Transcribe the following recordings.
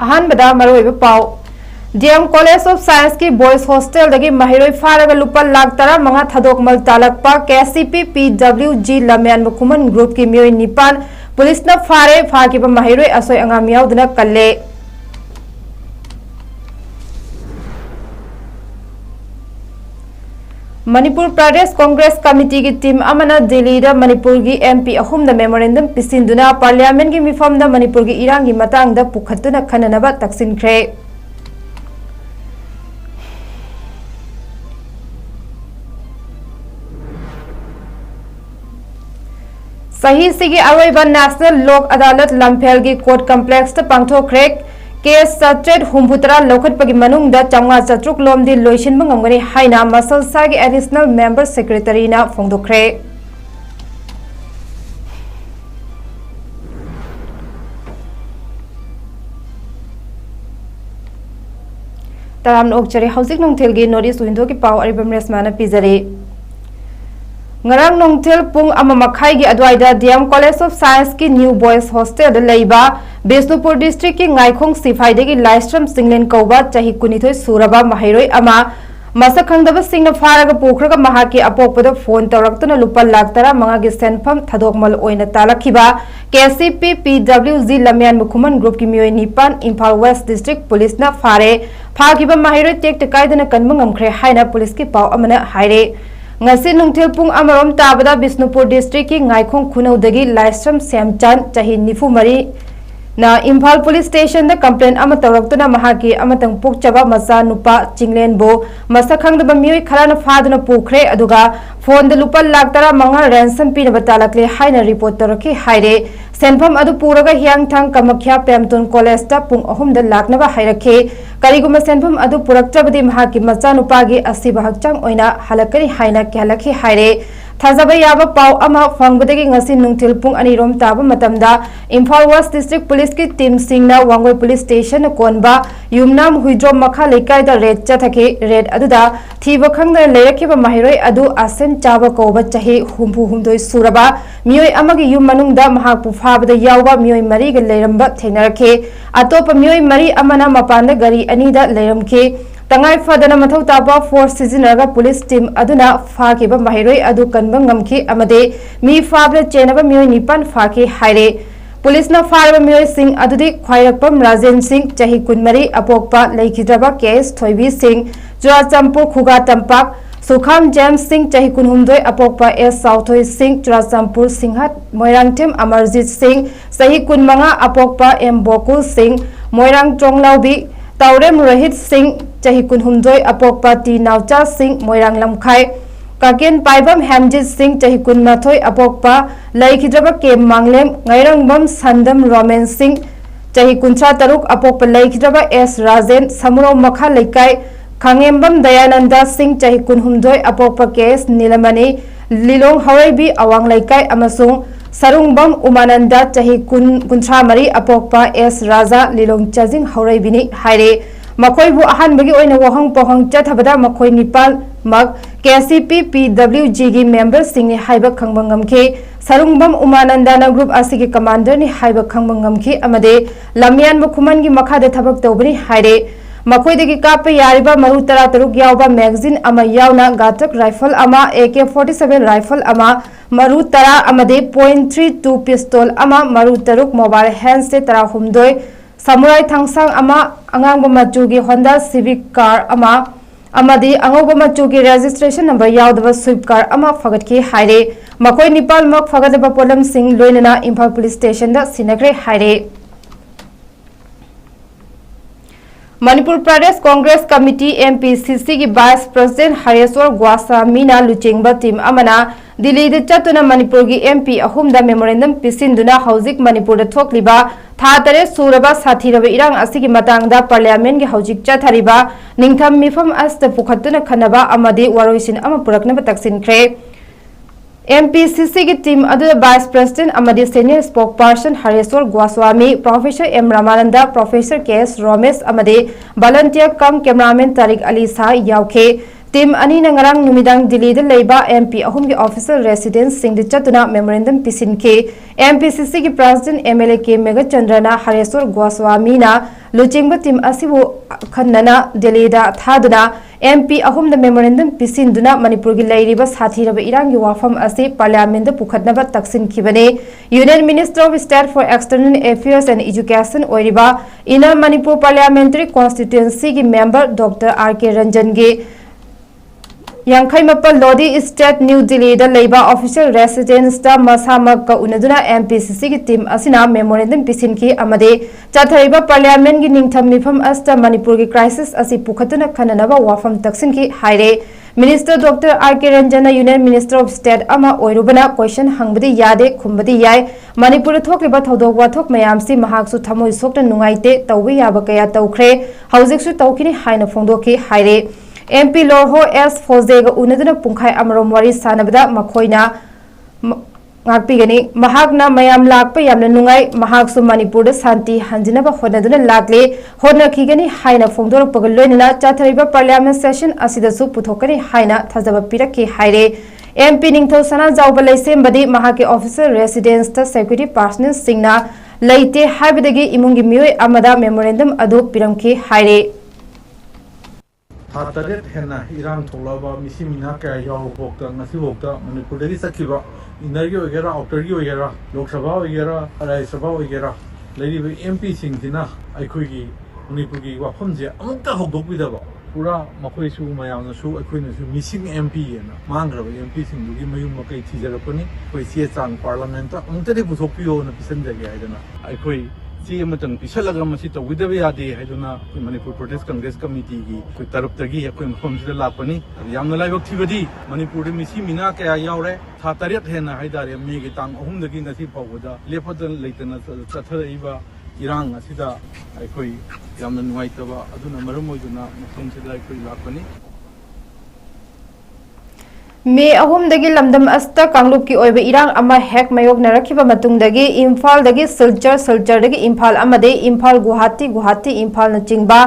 अहानबदा मरोइबा पाउ DM College of Science की Boys Hostel दगी महिरोई फारगा लुपा लाख तरा मंगा थदोकमल तालकपा KCP PWG लम्यान मुकुमन ग्रुप की मियोई निपान पुलिस न फारे फाकिबा महिरोई असोय अंगाम याउदना कल्ले मणिपुर प्रदेश कांग्रेस कमिटी की टीम अमना दिल्ली दा मणिपुर की MP अहुम दा मेमोरेंडम पिसिंदुना पार्लियामेंट की मिफम दा मणिपुर की इरांग की मतंग दा पुखतुना खननबा तक्सिनख्रे सही सिगी अरोइबा नेशनल लोक अदालत लम्फेल की कोर्ट कॉम्प्लेक्स ता पांगथोख्रे केस सचेट हुमपुतरा लौखटपगी मनुंग दा चंगा चत्रुक लोमदी लोइसिनबा ngamgani हाइना मसलसा की एडिशनल मेंबर सेक्रेटरी ना फोंदोख्रे तराम ओक्चरे हौजिक नोंथेल की नोटिस विंडो की पाव Aribam रेसमाना पिजरे ngarang nongthel pung ama makhai gi adwaida DM College of Science की न्यू बॉयज हॉस्टल लेबा बिष्णुपुर डिस्ट्रिक्ट की ngaikong सिफाई दगी लाइस्ट्रम सिंगलेन कौबा चाहि कुनिथोय सुरबा महिरोय अमा मसक खंगदबा सिंगना फारगा पोखरगा महा की अपोकपद फोन तौरक्तना लुपा लाख तरा मंगा की सेनफम थदोकमल ओइना तालखिबा KCP PWG लम्यान मुखुमन ग्रुप की मियोय निपान इम्फाल वेस्ट डिस्ट्रिक्ट पुलिस ना फाकिबा महिरोय टेक तकाइदना कनबा ngamkhre हाइना पुलिस की पाव अमना हाइरे ngasi nungthel pung amarom tabada Bishnupur district की ngaikong खुनौदगी लाइस्ट्रम सेमचान चाहि निफु मरी ना इम्फाल पुलिस स्टेशन दा कंप्लेन अमा तौरक्तुना महाकी अमतंग पोकचबा मचा नुपा चिंगलेन बो मसखंगदबा मियोय खराना फादना पुखरे अदुगा फोन द लुपा लाख तरा मंगा रैंसम पीनबा तालकले हाइना रिपोर्ट तौरखि हाइरे सेनफम अदु पुरगा हियांगथांग कमख्या पेमतोन कॉलेज ता पुंग अहुम द लाखनबा हाइरखे करिगुम सेनफम अदु पुरक्चबदी महाकी मचा नुपागी असिबा हकचांग ओइना हलकरी हाइना केलखि हाइरे थाजबा याबा पाव अमा फंगबदगी ngasi nungthil pung ani rom taba matamda Imphal West District Police की टीम सिंगना वांगोय पुलिस स्टेशन कोनबा युमनाम हुइड्रो मखा लेकाय दा रेड चथके रेड अदुदा थीबा खंगदा लेरखिबा महिरोय अदु आसेम चाबा कोबा चाहि हुमफु हुमदोय सुरबा मियोय अमगी युम मनुंगदा महाकपु फाबदा यावबा मियोय मरी ग लेरंबा थेंगनरखे अतोप मियोय मरी अमना मपानदा गरी अनीदा लेरमखे तंगाई फदना मथौ ताबा फोर्स सिजनरगा पुलिस टीम अदुना फाकिबा महिरोय अदु कनबा ngamखि अमदे मी फाबले चेनबा मियोय निपान फाकि हाइरे पुलिस ना फारबा मियोय सिंह अदुदि ख्वाइरकपम राजेन सिंह चाहि कुनमरी अपोकपा लेखिद्रबा केस थोइबी सिंह चुराचंपुर खुगा तंपाक सुखाम जेम्स सिंह चाहि कुनहुमदोय अपोकपा एस साउथोय सिंह चुराचंपुर सिंहत मोयरांगथेम अमरजीत सिंह सही कुनमंगा अपोकपा एम बोकुल सिंह मोयरांग चोंगलाउबी तौरेम रोहित सिंह चाहि कुनहुमदोय अपोकपा टी नावचा सिंह मोयरांग लमखाई काकेन पाइबम हेमजित सिंह चाहि कुनमाथोय अपोकपा लैखिद्रबा के मांगलेम ngairangbam sandam roman सिंह चाहि कुंथ्रा तरुक अपोकपा लैखिद्रबा एस राजेन समुरो मखा लेकाय खांगेमबम दयानंदा सिंह चाहि कुनहुमदोय अपोकपा केस नीलमणि लिलोंग हौरेबी अवांग लेकाय अमसुंग सरुंगबम उमानंदा चाहि कुंथ्रा मरी अपोकपा एस राजा लिलोंग चाजिंग हौरेबिनी हाइरे मखोइबु अहानबगी ओइना वहंग पहंग चथबदा मखोइ निपाल मग KCP PWG की मेंबर सिंह हाइबा खंगबा ngamखे सरुंगबम उमानंदाना ग्रुप आसि की कमांडर ने हाइबा खंगबा ngamखे अमदे लमियान मुखुमन की मखादे थबक तौबनी हाइरे मखोइदगी काप यारिबा मरु तरा तरुक यावबा मैगजीन अमा यावना गातक राइफल अमा AK-47 राइफल अमा मरु तरा अमदे .32 पिस्तौल अमा मरु तरुक मोबाइल हैंड से तरा हुमदोय समुराई थांगसांग अमा अंगांग मचुगी होंडा सिविक कार अमा अमदी अंगोब मचुगी रजिस्ट्रेशन नंबर यावदबा स्विफ्ट कार अमा फगतकी हाइरे मकोय निपाल मक फगदबा पोलम सिंह लोइनना इम्फाल पुलिस स्टेशन दा सिनग्रे हाइरे मणिपुर प्रदेश कांग्रेस कमिटी MPCC की वाइस प्रेसिडेंट हरेश्वर ग्वासामीना लुचिंगबा टीम अमना दिल्ली चतुना मणिपुर की MP अहुम दा मेमोरेंडम पिसिंदुना हौजिक मणिपुर थोकलिबा था तरे सूरबा साथीरबा इरांग असिगी मतंगदा पार्लियामेंट की हौजिक चथरिबा निंगथम मिफम अस्त पुखतुना खनबा अमदि वरोइसिन अमा पुरकनबा तक्सिनख्रे MPCC की टीम अदुदा वाइस प्रेसिडेंट अमदि senior spokesperson Hareshwar Goswami professor M Ramananda professor KS Romesh अमदि volunteer cum cameraman Tariq Ali Shah यावखे टीम अनि नंगरांग नुमिदांग दिल्ली द लेबा एमपी अहुम के ऑफिशियल रेसिडेंस सिंह चतुना मेमोरेंडम पिसिन के एमपीसीसी के प्रेसिडेंट एमएलए के मेगा चंद्रना हरेश्वर गोस्वामी ना लुचिंग टीम असिबो खन्नना दिल्ली दा थादना एमपी अहुम द मेमोरेंडम पिसिन दुना मणिपुर की लेरिबा साथीरब इरांग वाफम असे पार्लियामेंट द पुखतनबा तक्सिन खिबने union minister of state for external affairs and education ओरिबा इनर मणिपुर पार्लियामेंट्री कॉन्स्टिट्यूएंसी की मेंबर डॉक्टर आर.के. रंजन गे यांखई मप्पल लोधी स्टेट न्यू दिल्ली द लेबा ऑफिशियल रेसिडेंस द मसामक का उनदुना एमपीसीसी की टीम असिना मेमोरेंडम पिसिन की अमदे चाथरिबा पार्लियामेंट की निंगथम मिफम अस्ता मणिपुर की क्राइसिस असि पुखतुना खननबा वाफम तक्सिन की हाइरे minister doctor R K. Ranjan union minister of state अमा ओइरुबना क्वेश्चन हंगबदी यादे खुमबदी याय मणिपुर थोकलिबा थौदोक वाथोक मयामसी महाकसु थमोय सोक्ता नुंगाइते तौबे याबा कया तौख्रे हौजिकसु तौकिनी हाइना फोंदोकी हाइरे एमपी लोरहो एस फोजेग उनदुना पुंखाई अमरोम वारी सानबदा मखोइना ngakpigani mahakna mayam lakpa yamna nungai mahaksu manipur da santi hanjinaba hodaduna lakle hodna khigani haina phongdor pagal loinana chathariba parliament session asida su puthokani haina thajaba piraki haire MP ningthau sana jawba leisembadi mahake officer residence ta security personnel singna leite haibadagi imungi mioi amada memorandum adu piramki haire Hataret henna Iran tholaba misi mina kaya yaw bokta ngasi bokta Manipur dagi sakhiba inner gi ogera outer gi ogera Lok Sabha ogera Rajya Sabha ogera laiba MP singthina aikhoi gi Manipur gi wafam je amukta hogdokbidaba pura makhoi su mayamna su aikhoina su missing MP na mangraba MP singdugi mayum makai thijarapani koi sie chang parliament ta amukta de puthokpiyo na pisanjage haidana aikhoi सी अमतंग पिसलगा मसी तौविदबे यादे हाइदुना Manipur Pradesh Congress committee की तरफतगी अखोय मफमसिदा लापनी यामना लाइबक थिबदी मणिपुर दे मिसी मिना कया यावरे था तरेत हेना हाइदारे मेगे तांग अहुमदगी ngasi फावदा लेपदन लेतना चथरइबा इरांग असिदा अखोय यामना नुवाइतबा अदुना मरम ओइदुना मफमसिदा अखोय लापनी मे अहुमदगी लमदम अस्ता कांगलुप की ओइबे इरांग अमा हेक मयोग नरखिबा मतुंगदगी Imphal दगी Silchar दगी Imphal अमदे Imphal Guwahati Imphal नचिंगबा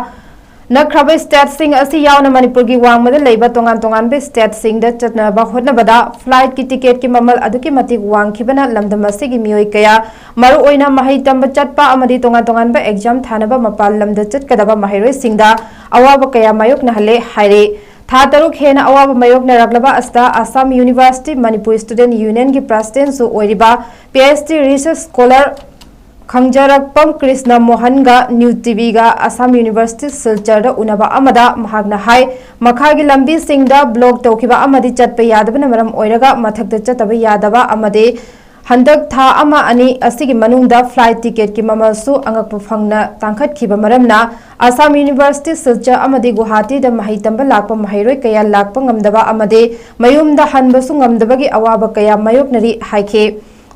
नखराबे state सिंग असि यावना मणिपुर की वांगमदा लेबा तोंगान बे स्टेट सिंग द चतनबा होनबदा फ्लाइट की टिकट की ममल अदुकी मति वांगखिबना लमदम असि की मियोय कया मरु ओइना महै तंब चटपा अमदि तोंगान बे एग्जाम थानबा मपाल लमद चटकदबा महैरोय सिंगदा अवाब कया मयोग नहले हाइरे था तरुक हेना अवाब मयोग नरगलबा अस्ता Assam university Manipur student union की प्रेसिडेंट सु ओइरिबा PhD रिसर्च स्कॉलर खंगजरकपम कृष्ण मोहनगा न्यू टीवी गा असम यूनिवर्सिटी सिलचर उनबा अमदा महागना हाय मखागी लंबी सिंगदा ब्लॉक तौखिबा अमदि चटपे यादबना मरम ओइरगा मथकते चतबा यादबा अमदे हंदक था अमा अनि असिगी मनुंगदा फ्लाइट टिकट की ममलसु अंगक फंगना तांखत खिबा मरमना असम यूनिवर्सिटी सिलचर अमदि गुवाहाटी द महै तंबा लाकपा महैरोय कया लाकपा ngamdaba अमदे मयुमदा हनबसु ngamdabagi अवाब कया मायोकनरी हाइखे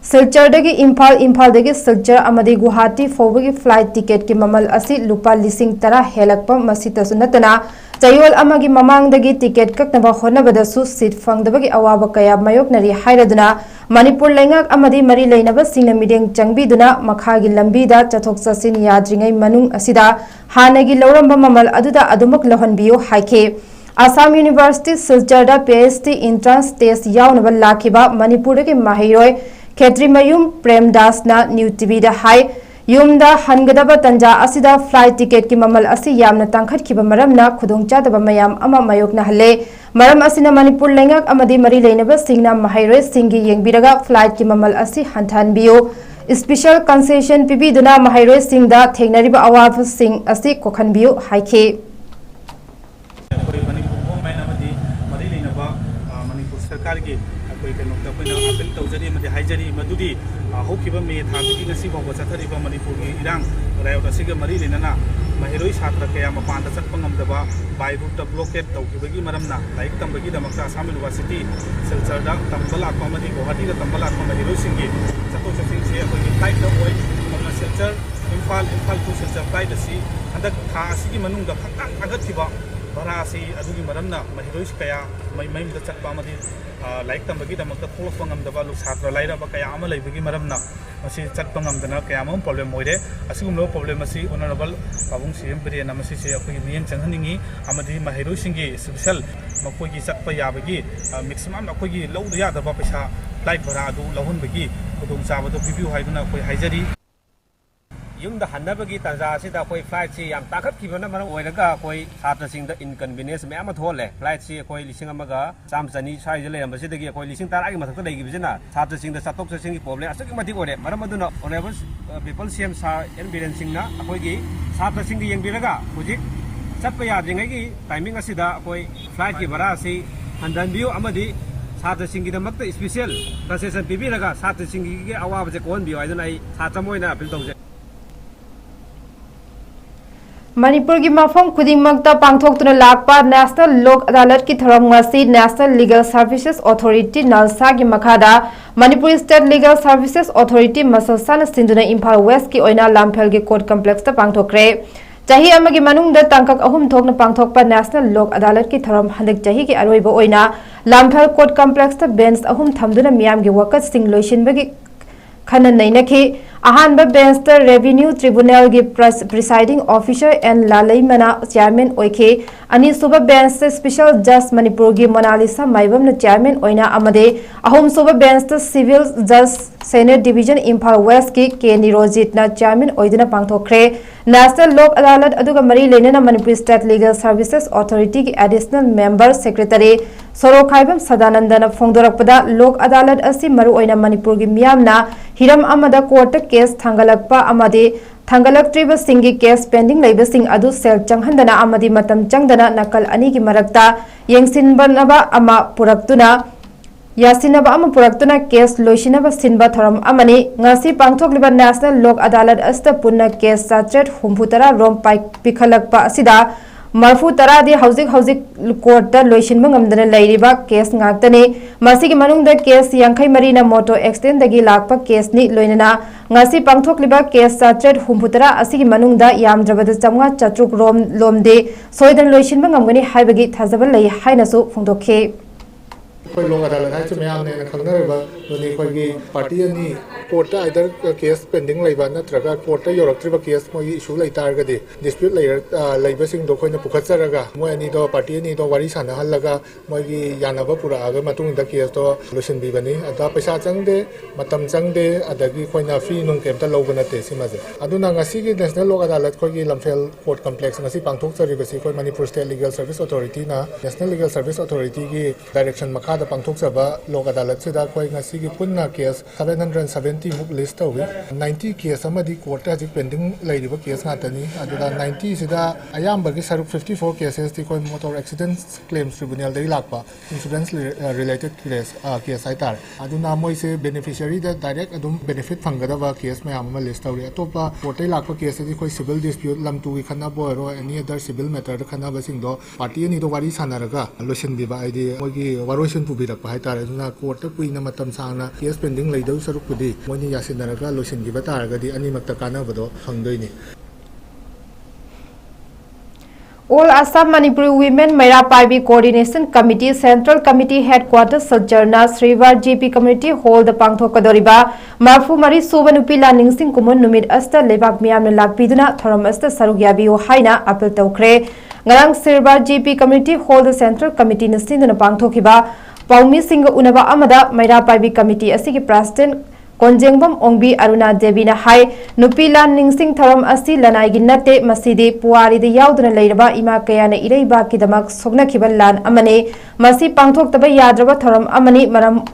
सिलचर दगी इम्फाल दगी सिलचर अमदि गुवाहाटी फोबगी फ्लाइट टिकट की ममल असि लुपा लिसिंग तरा हेलकपा मसितसु नतना चयोल अमगी ममांगदगी टिकट कक्नबा होनबदसु सीट फंगदबगी अवाब कया मायोकनरी हाइरदुना मणिपुर लेंगक अमदि मरी लेनबा सिंगना मिदेंग चंगबीदुना मखागी लंबीदा चथोक चसिन याद्रिंगै मनुंग असिदा हानगी लौरंबा ममल अदुदा अदुमक लहनबियो हाइखे Assam university Silchar PhD entrance test यावनबा लाखिबा मणिपुर के माहिरोय खेत्रीमयुम प्रेमदासना न्यू टीवी दा हाई यूमदा हनगदबा तंजा असिदा फ्लाइट टिकट की ममल असि यामना तांखतखिबा मरमना खुदोंचादबा मयाम अमा मायोकना हले मरम असिना मणिपुर लेंगक अमदि मरी लेनबा सिंगना माहिरोय सिंगी येंगबिरगा फ्लाइट की ममल असि हंथानबियो स्पेशल कंसेशन पिबिदुना माहिरोय सिंगदा थेंगनरिबा अवाब सिंग असि कोखनबियो हाइखे मणिपुर सरकार की अपील तौजरी हाइजरी मदुदी हौखिबा मे थागी ngasi बाव चथरिबा मणिपुर की इरांग रायत असिगा मरी लेनना महिरोई छात्र कया मपान चटप ngamdaba बाय रूट ब्लॉकेट तौखिबगी मरमना लाइक तंबगी दमकता असम यूनिवर्सिटी सिलचर दा तंबला कॉमेडी गुवाहाटी दा तंबला कॉमेडी सिंगी चतो चसिंग से अखोई फ्लाइट दा ओय ममना सिलचर इम्फाल टू सिलचर फ्लाइट असि हंदक था असि की मनुंग दा खंता अगथिबा भरा से अदुगी मरमना महिरोइस कया मयम द चटपा मदि लाइक तंबगी दमक थोलक ngam लोक छात्र लाइरब कया अमा लैबगी मरमना मसी चटपा ngam कया अमा प्रॉब्लम मोइरे असिगुम प्रॉब्लम मसी ऑनरेबल पाबुंग सीएम बिरेन मसी से अखोगी मियन चंगहनिंगी अमदि महिरोइसिंगी स्पेशल मखोगी चटपा याबगी मैक्सिमम अखोगी लौद यादबा पैसा फ्लाइट भरा अदु लहुनबगी खुदोंग चाबदो पिबिउ हाइदुना अखोई हाइजरी यूम हन्नबगी तंजा फ्लाइट से ताकतखी छात्र इनकन्वीनियंस मैम थोले फ्लाइट से लिंग चाम चनी स्वाई लेरबी लिंग तरा की मधक् लेना छात्र चटोक चटन की प्रॉब्लम असुकी ऑनरेबल पीपल सीएम सार एन बीरेन सिंह छात्र हूँ चप याद्री की टाइमिंग फ्लाइट की भाड़ा से हंधनबीयू छात्र स्पेशल कंसेशन पीबीर छात्र की अवाब से कोहनबीयू छात्र अपील तौजे मणिपुर की मफम खुदिंगमक्ता पांगथोक्तुना लाकपा नेशनल लोक अदालत की थरम ngasi national legal services authority NALSA की मखादा Manipur state legal services authority मसलसान सिंधुना इम्फाल वेस्ट की ओइना लामफेल की कोर्ट कॉम्प्लेक्स पांगथोक्रे चाही अमगी मनुंगदा तांकक अहुम थोकना पांगथोकपा नेशनल लोक अदालत की थरम हंदक चाही की अरोइबा ओइना लामफेल कोर्ट कॉम्प्लेक्स बेंच अहुम थमदुना मियाम की वकत सिंह लोइसिनबगी खनन नैनखी अहानब बेंच रेवेन्यू ट्रिब्यूनल की प्रिसाइडिंग ऑफिसर एन लालैमना चेयरमैन ओइखे अनीसुब बेंच स्पेशल जज मणिपुर की मोनालिसा माइबम चेयरमैन ओइना अमदे अहुमसुब बेंच सिविल जज सेनेट डिवीजन इम्फाल वेस्ट की के निरोजितना चेयरमैन ओइदना पांगथोक्रे नेशनल लोक अदालत अदुगा मरी लेना Manipur state legal services authority की additional member secretary Sorokhaibam Sadanandan फोंदोरकपदा लोक अदालत असी मरु ओइना मणिपुर की मियामना हिरम अमदा कोर्ट केस थांगलकपा अमदे थांगलक्ट्रिब सिंगी केस पेंडिंग लेबसिंग अदु सेल चंगहंदना अमदि मतम चंगदना नकल अनि की मरक्ता येंगसिनबनबा अमा पुरक्तुना यासिनबा अमा पुरक्तुना केस लोइसिनबा सिनबा थरम अमनि ngasi पांगथोकलिबा नेशनल लोक अदालत अस्त पुन्ना केस 783 रोम पिखलकपा असिदा मरफू तरादी हौजिक कोर्ट लोइसिन मंगमदना लैरिबा case ngaktani masigi manungda case 53 मोटो एक्सटेंड दगी लाकपा केस नि लोइनना ngasi पांगथोकलिबा case 783 asigi manungda yamdrabada chamwa chatruk rom lomde soidan लोइसिन मंगमगनि हाइबगी थाजबा लै हाइनासु फोंदोखे कोई लोग अदालत है मैम ने खंगनरबा दुनी कोई की पार्टी अनि कोर्ट आइदर केस पेंडिंग लेबा नत्रगा कोर्ट योरक्ट्रिबा केस मोई इशू लेतारगदि डिस्प्यूट लेबसिंग दो कोइना पुखचरगा मोय अनि दो पार्टी अनि दो वारी साना हल्लगा मोय की यानबा पुरागा मतुंग द केस तो लोशन बिबनी अदा पैसा चंगदे मतम चंगदे अदगी कोइना फी नुंग केमता लोबा नते सिमाजे अदुना ngasi की नेशनल लोक अदालत कोई की लमफेल कोर्ट कॉम्प्लेक्स ngasi पांगथोक चरिबसी कोई Manipur state legal service authority ना नेशनल लीगल सर्विस अथॉरिटी की डायरेक्शन मखा पांगथोकजबा लोक अदालत से की पुन्ना केस 770 मुक लिस्ट तौवी 90 केस कोर्ट हजिक पेंडिंग लेरिबा केस नातनी 90 सिदा अयामबगी सरुक 54 केसेस ती कोई मोटर एक्सीडेंट क्लेम्स ट्रिब्यूनल दे लाकपा इंश्योरेंस रिलेटेड केस हाइतार अदुना मोइसे बेनिफिशियरी दा डायरेक्ट अदुम बेनिफिट फंगदबा केस मयाम अमा लिस्ट तौरी अतोपा कोर्ट लाकपा केस दी कोई सिविल डिस्प्यूट लमतु की खनाबो रो एनी अदर सिविल मैटर खनाबा सिंग दो पार्टी अनि दो वारी सानारगा लोशन बिबा आइदी मोगी वारोशन पुबिरक हाइतार अदुना कोर्ट कुइना मतम सांगना case pending लेदौ सरुकपुदी Moini यासिनरगा lotion Gibeah तारगदी अनिमक्ता कानाबदो फंगदोइनी All Assam Manipuri Women Mera Paibi Coordination Committee Central Committee Headquarters Sajjarna Srivar GP Community Hall the Pangthokadoriba Marfu Mari Subanupi Laningsing Kumun Numit Asta Lebak Miam Lakpiduna Thoram Asta Sarugyabiyo Haina Apil Tokre Ngarang Srivar GP Community Hall the Central Committee Nisindana Pangthokiba Paumi Singa Unaba Amada Mera Paibi Committee Asiki President Konjengbam Ongbi Aruna Devi na hai Nupila Ningsing Tharam Asi Lanai Ginate Masidi Puari the Yaudana Lairaba Ima Kayana Ireba Kidamak Sogna Kibalan Amane Masi Pangtok Taba Yadraba Tharam Amani Maram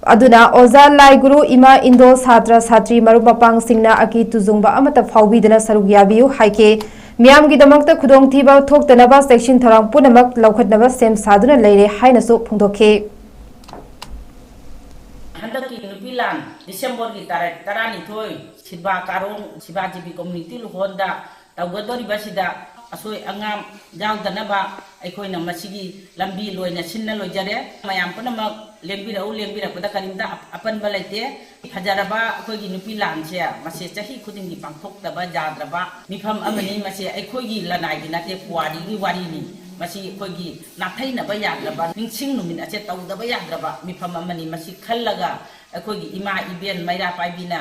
Aduna Oza Lai Guru Ima Indo Satra Satri Marupapang Singna Aki Tuzungba Amata Faubidana Sarugyabiyu Haike Miam Gidamakta Kudong Tiba Tok the Nava Section Tharang Punamak Laukat Nava Sem Saduna Lady Hainasu Pundoke December की तारीख 12 सिबा कारों सिबा GP community लुहोंदा तवगदोरी बसिदा असोय अंगाम जाउदनबा अखोय नमसिगी लंबी लोइना सिन्ना लोइजरे मयाम पुनमक लेंबिरपदा करिमदा अपनबा लेते फजरबा अखोयगी नुपी लानसे मसे चही खुदिंगी पांगथोकतबा जाद्रबा मिफम अमनी मसे अखोयगी लनाइगी नाते पुवारीगी वारीनी मसी अखोगी नाथैनबा याद्रबा निंगसिंग नुमित असे तौदबा याद्रबा मिफम अमनी मसी खल्लगा अखोगी इमा इबेन मैरा पाइबिना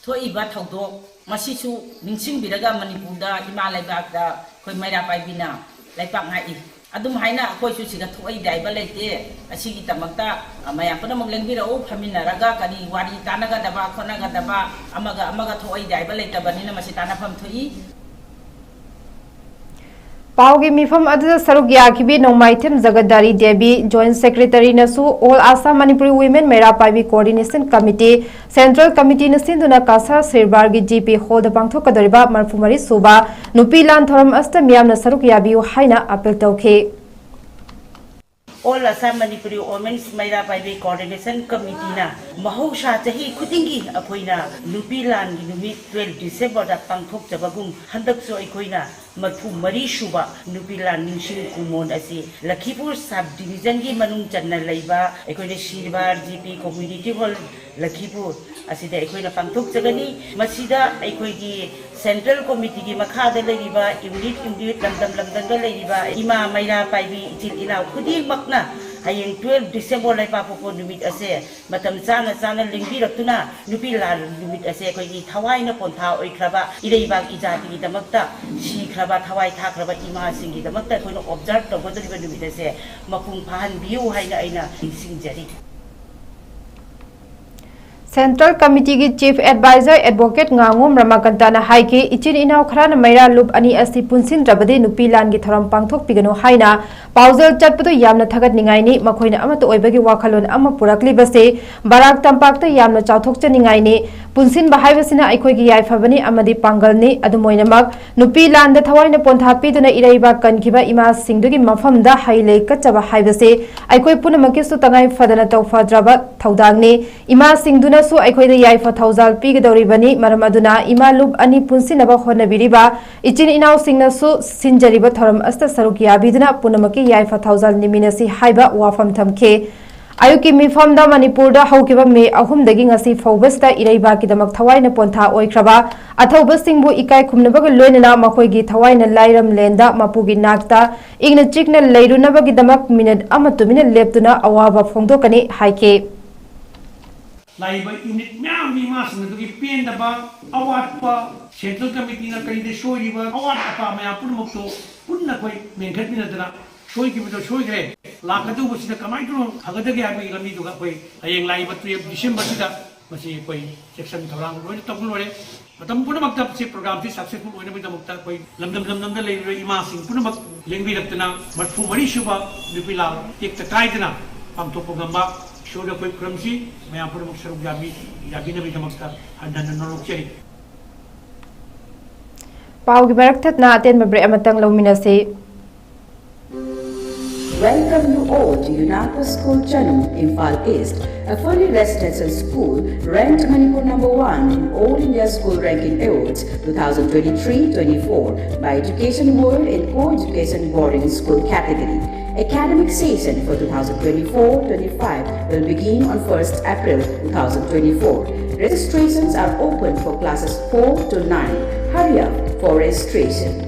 थोइबा थौदोक मसीसु निंगसिंग बिरगा मणिपुरदा इमा लैबाकदा अखोई मैरा पाइबिना लैपाक ngai adum haina akoi su siga thoi daiba leite asigi tamakta maya pana mong lengbira o phamina raga kani wari tanaga daba khonaga daba amaga thoi daiba leita banina masi tana pham thoi पाउगी मिफम अदुदा सरुक याखिबी Nongmaithem Jagdari Devi joint secretary नसु all Assam Manipuri women Meira Paibi coordination committee central committee नसिंदुना कासार सिरबारगी GP hold पांगथोकदरिबा मरफुमरी सुबा नुपी लान theorem अस्त मियामना सरुक याबियु हाइना appeal तौखे All Assam Manipuri Women's Maira Paibi Coordination Committee na mahausa chahi khudingi akoina nupi lan gi numit 12 December da pangthok jabagum handak so akoina mathu mari shuba nupi lan ningsing kumon ase Lakhipur sub division gi manung channa leiba akoina Shirbar GP community hall Lakhipur asida akoina pangthok jagani masida akoigi Central Committee ki makhada leiba unit lamdam ga leiba ima Maira Paibi itil inaw khuding makna hayeng 12 December lai papopo numit ase matam chana lingbi raktuna nupi lan numit ase koi gi thawai na pontha oi khraba ireibak ijati gi damakta si khraba thawai tha khraba ima singi damakta koi no observe to bodri numit ase mapung phan biu haina aina singjari central committee की chief adviser advocate ngangoom ramakantana haike ichin inaw khrana maira lup ani asi punsin rabade nupi lan gi thoram pangthok pigano haina paujal chatpadu yamna thagat ningai ni makhoina amato oibagi wakhalon ama purakli base barak tampak ta yamna chauthok chaningai ni punsin bahaibasina aikoi gi yaifabani amadi pangal ni adumoina mak nupi lan da thawaina pontha piduna iraiba kankhiba ima singdugi mafam da haile kachaba haibase aikoi punamaki su tangai fadana tawfadraba thaudangni ima singduna su aikhoida yaifa thauzal pigdoribani maramaduna ima lup ani punsinaba honabiriba ichin inaw singna su sinjariba thoram asta sarukia biduna punamaki yaifa thauzal niminasi haiba wafam thamke ayuki mifam da manipur da haukiba me ahum dagi ngasi faubasta iraiba kidamak thawaina pontha oikraba athauba singbu ikai khumnabaga loinana makhoigi thawaina lairam lenda mapugi nakta igna chikna leirunabagi damak minute amatumina leptuna awaba phongdokani haike live unit ma'am नि मासना दुगी pen दबा award पा central committee ना कई दे सोइबा award अपा मया पुनमुक्तो पुन्ना कोई मेंखत बिनदना सोइ कि बतो सोइ ग्रे लाखदु बसिना कमाइ तो हगदगे आबि लमी दुगा कोई हयेंग लाइव 3 डिसेंबर सिदा मसी कोई सेक्शन थरांग रोय तबुल लोरे मतम पुनमक्ता से प्रोग्राम से सक्सेसफुल होने में दमक्ता कोई लमदम द ले इमा सिंह पुनमक लेंगबि रक्तना मठफु मरी शुभा निपिला एक तकाइदना हम तो प्रोग्राम शोदा कोई क्रमसी मैं आप लोग सरुक याबी नबी नमस्कार हंडन नरोक चरी पाउगी बरक थतना अतेन मब्रे अमतंग लौमिनसे Welcome you all to Unapa School Chanum, Imphal East, a fully residential school ranked Manipur #1 in All India School Ranking Awards 2023-24 by Education World in Co-Education Boarding School category. Academic session for 2024-25 will begin on 1st April 2024. Registrations are open for classes 4 to 9. Hurry up for registration.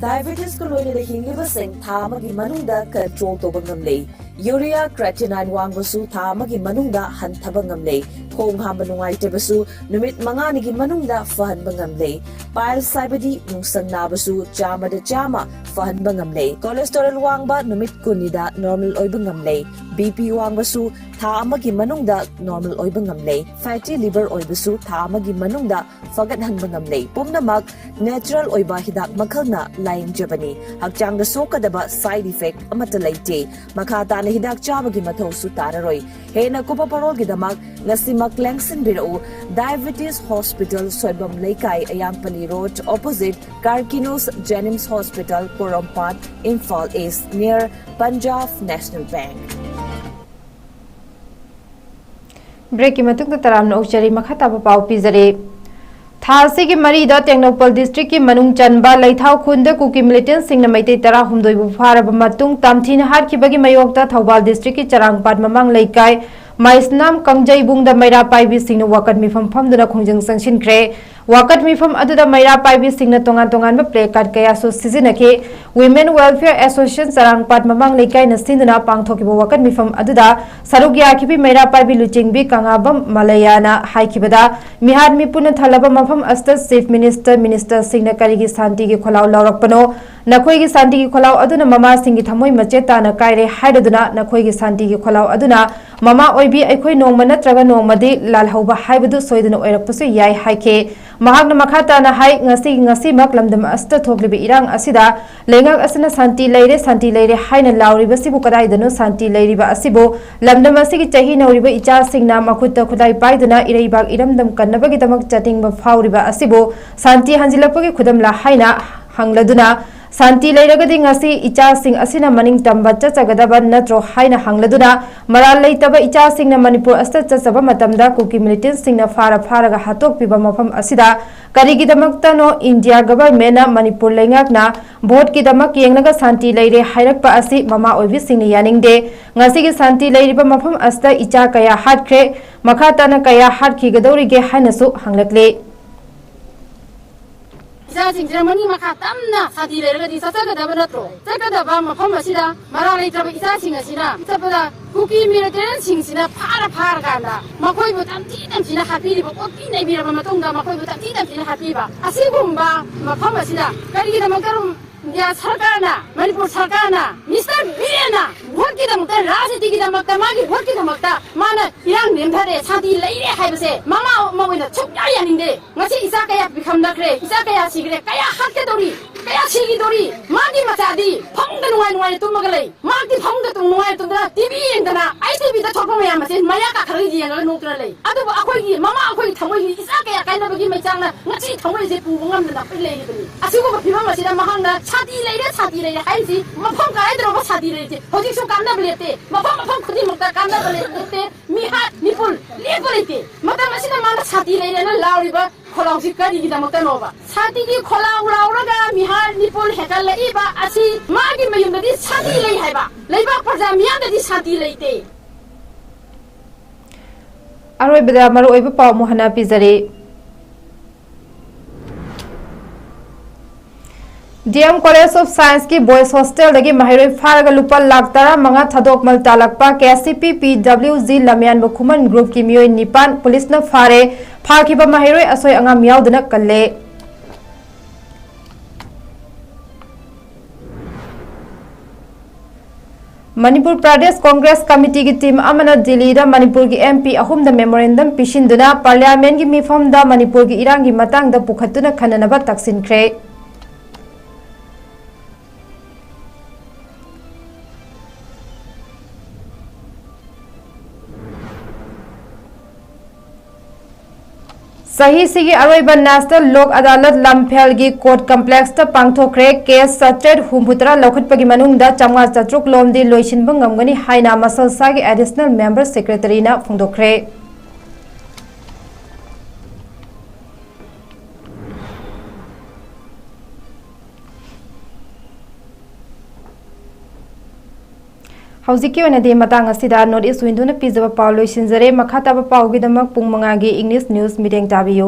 Diabetes ko loy na hingliba sing thama gi manungda control to bangamlei. Urea creatinine wangbasu thama gi manungda hanthaba ngamlei. Khong hamba nungai tebasu numit manga ni gi manungda fahan bangamlei. Pile saibadi nungsang nabasu chama da chama fahan bangamlei. Cholesterol wangba numit kunida normal oy bangamlei. BP wangbasu thama gi manungda normal oy bangamlei. Fatty liver oy basu thama gi manungda fagat han bangamlei. Pumnamak natural oy ba hidak makhalna lain jabani. Hakchang da sokadaba side effect amata laite. Makata na hidak chaba gi mathau su tararoi. Hena kupa parol gi damak ngasimak lengsin birau Diabetes Hospital Soibam Laikai Ayampali Road opposite Karkinos Jennings Hospital Porampat Imphal East near Punjab National Bank. Break की मतुंग तरामना उचरी मखताब पाव पिजरे थासे की मरीदा टेक्नोपल district की मनुंग चनबा लैथाव खुंद cookie militant Singh मैते तरा हुमदोई बु फारब मतुंग तामथिन हारखिबगी मयोक्ता Thoubal district की चरांगपाट ममांग लैकाय माइसनाम कंजैबुंग the मैरा पाइबी सिंह वकत मिफम फमदुना खोंजंग संगसिनख्रे वाकट मिफम अदुदा मैरा पाइबी सिंगना तोंगान तोंगान बा play card कया सु सिजिनके वुमेन वेलफेयर एसोसिएशन सरंगपाट ममंग लेकाय न सिंदना पांगथोकिबो वाकट मिफम अदुदा सरुक याखिबी मैरा पाइबी लुचिंगबी कांगाबम मलयाना हाइकिबदा मिहाद मिपुन थलबा मफम अस्त चीफ मिनिस्टर सिंगना करिगी शांति की खोलाव लौरकपनो नखोई शांति की खोलाव अदुना ममा सिंगी थमोई मचेता न कायरे हाइदुना नखोई शांति की खोलाव अदुना ममा ओइबी अखोई नोंगम नत्रगा नोंगमदि लालहौबा हाइबदु सोइदुना ओइरकपसु याय हाइके महागना मखाताना high ngasi mak lamdam asta thoklibi irang asida lengak asana santi leire haina lauriba sibu kadai danu santi leiriba asibo lamdam asigi chahi nauriba icha singna makhutta khudai paiduna ireibak iramdam kannabagi damak chating ba fauriba asibo santi hanjilapagi khudam la haina hangladuna शांति लेरगदी ngasi इचा सिंग असिना मनिंग तंबा चचगदबा नत्रो हाइना हंगलदुना moral लेतबा इचा सिंगना Manipur अस्त चचबा मतमदा cookie militant सिंगना फारागा हातोक पिबा मफम असिदा करिगिदमक्ता नो इंडिया गवर्नमेंट मणिपुर लेंगाकना भोट किदमक येंगनगा शांति लेरे हाइरकपा असि ममा ओइबि सिंगनी यानिंगदे ngasi gi शांति लेरिबा मफम अस्त इचा कया हाटख्रे मखाताना कया हाटखिगदौरिगे हाइनसु हंगलकले मनी मखा तमना साथी लेरगदी सचगदबा नत्रो चगदबा मफम असिदा मरा लेत्रबा इसासिंग असिना चपदा कुकी मिलिटेंट सिंगसिना फारा गांदा मखोइबु तमथिना हापिरिबा ओकी नैबिरबा मतुंगा मखोइबु तमथिना हापिबा असिगुम्बा मफम असिदा करिगिदमकरम या सरकारना मणिपुर सरकारना मिस्टर बिरेना भोट की दमकता राजनीति की दमकता मागी भोट की दमकता माना इरांग नेमथारे शादी लेरे हाइबसे मामा मवैना छुक्या यानिंदे ngasi isa kaya bikamnakre isa kaya sigre kaya hakke dori kaya sigi dori magi machadi phangda nuai tumagalai magi phangda tung nuai tungda tv yengdana itv da thokpa mayam ase maya ka khari jiyanga nokra lei adu akhoi gi mama akhoi thamoi gi isa kaya kaina bagi maicangna ngasi thamoi je pungam da pai lei gi asigo phimam asida mahangna छाती लेरे HiAce मफम गायद्रोबा छाती लेते होजिसु कामना बलेते मफम खुदी मुक्ता कामना बलेते मिहा nipple लेबलेते मता मसिना माना छाती लेरे न लाउरिबा खोलाउसि करिगि दमक्ता नोबा छाती की खोलाउ राउरगा मिहा निपुल हेकल लेइबा असि मागी मयुमदि छाती लेइ हाइबा लेइबा प्रजा मियादि छाती लेइते अरोइबदा मरोइबा पाउ मोहना पिजरे डीएम कॉलेज ऑफ साइंस की बॉयज हॉस्टल दगी महिरोई फारगा लुपा लाख तरा मंगा थदोक मल तालकपा केसीपी पीडब्ल्यूजी लमियान बखुमन ग्रुप की मियोई निपान पुलिस न फारे फारखिबा महिरोई असोय अंगाम यावदना कल्ले मणिपुर प्रदेश कांग्रेस कमिटी की टीम अमना दिल्ली दा मणिपुर की एमपी अहुम दा मेमोरेंडम पिशिंदुना पार्लियामेंट की मिफम दा मणिपुर की इरांग की मतंग दा पुखतुना खननबा तक्सिनख्रे सही सिगी अरोइबा नेशनल लोक अदालत लमफेल की कोर्ट कॉम्प्लेक्स ता पांगथोखरे केस सटेड हुंबुतरा लौखटपगी मनुंगदा चंगा चत्रुक लोमदी लोइसिनबा ngamgani हाइना मसलसागी एडिशनल मेंबर सेक्रेटरी ना फुंगदोखरे हौजिकी ओइनादि मतंग असिदा नॉर्थ ईस्ट विंडोना पिजबा पाउ लोइसिनजरे मखाताबा पाउगिदमक पुंग 5 गी इंग्लिश न्यूज मीडियम ताबियो।